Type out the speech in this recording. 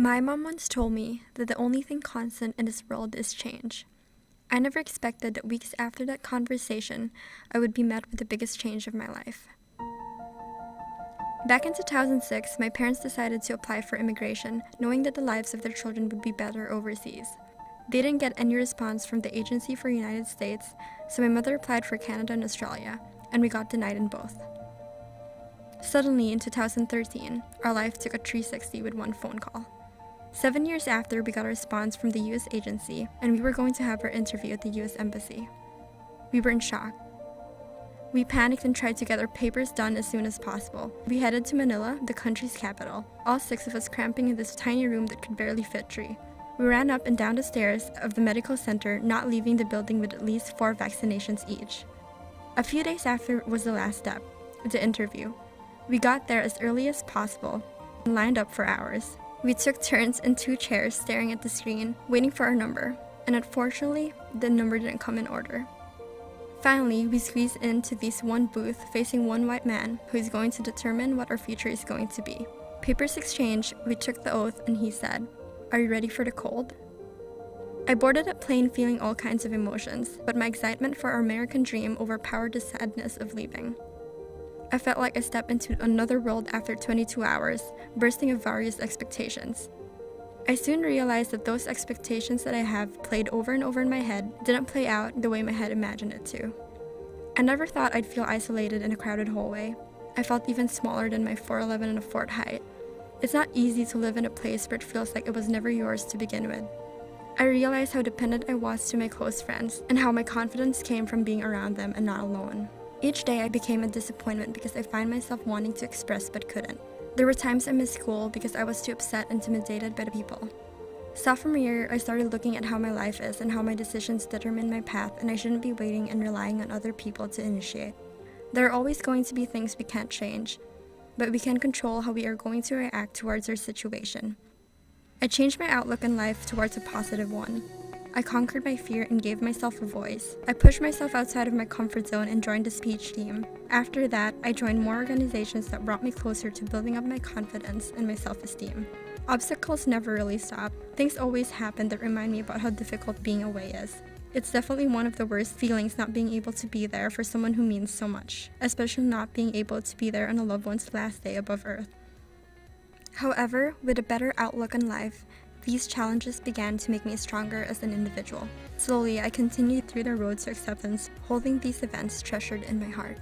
My mom once told me that the only thing constant in this world is change. I never expected that weeks after that conversation, I would be met with the biggest change of my life. Back in 2006, my parents decided to apply for immigration, knowing that the lives of their children would be better overseas. They didn't get any response from the Agency for United States, so my mother applied for Canada and Australia, and we got denied in both. Suddenly, in 2013, our life took a 360 with one phone call. 7 years after, we got a response from the US agency, and we were going to have our interview at the US Embassy. We were in shock. We panicked and tried to get our papers done as soon as possible. We headed to Manila, the country's capital, all 6 of us cramping in this tiny room that could barely fit 3. We ran up and down the stairs of the medical center, not leaving the building with at least 4 vaccinations each. A few days after was the last step, the interview. We got there as early as possible and lined up for hours. We took turns in 2 chairs staring at the screen, waiting for our number, and unfortunately, the number didn't come in order. Finally, we squeezed into this one booth facing one white man who is going to determine what our future is going to be. Papers exchanged, we took the oath, and he said, "Are you ready for the cold?" I boarded that plane feeling all kinds of emotions, but my excitement for our American dream overpowered the sadness of leaving. I felt like I stepped into another world after 22 hours, bursting of various expectations. I soon realized that those expectations that I have played over and over in my head didn't play out the way my head imagined it to. I never thought I'd feel isolated in a crowded hallway. I felt even smaller than my 4'11" and a 4 height. It's not easy to live in a place where it feels like it was never yours to begin with. I realized how dependent I was to my close friends, and how my confidence came from being around them and not alone. Each day I became a disappointment because I find myself wanting to express but couldn't. There were times I missed school because I was too upset and intimidated by the people. Sophomore year, I started looking at how my life is and how my decisions determine my path, and I shouldn't be waiting and relying on other people to initiate. There are always going to be things we can't change, but we can control how we are going to react towards our situation. I changed my outlook in life towards a positive one. I conquered my fear and gave myself a voice. I pushed myself outside of my comfort zone and joined a speech team. After that, I joined more organizations that brought me closer to building up my confidence and my self-esteem. Obstacles never really stop. Things always happen that remind me about how difficult being away is. It's definitely one of the worst feelings not being able to be there for someone who means so much, especially not being able to be there on a loved one's last day above Earth. However, with a better outlook on life, these challenges began to make me stronger as an individual. Slowly, I continued through the road to acceptance, holding these events treasured in my heart.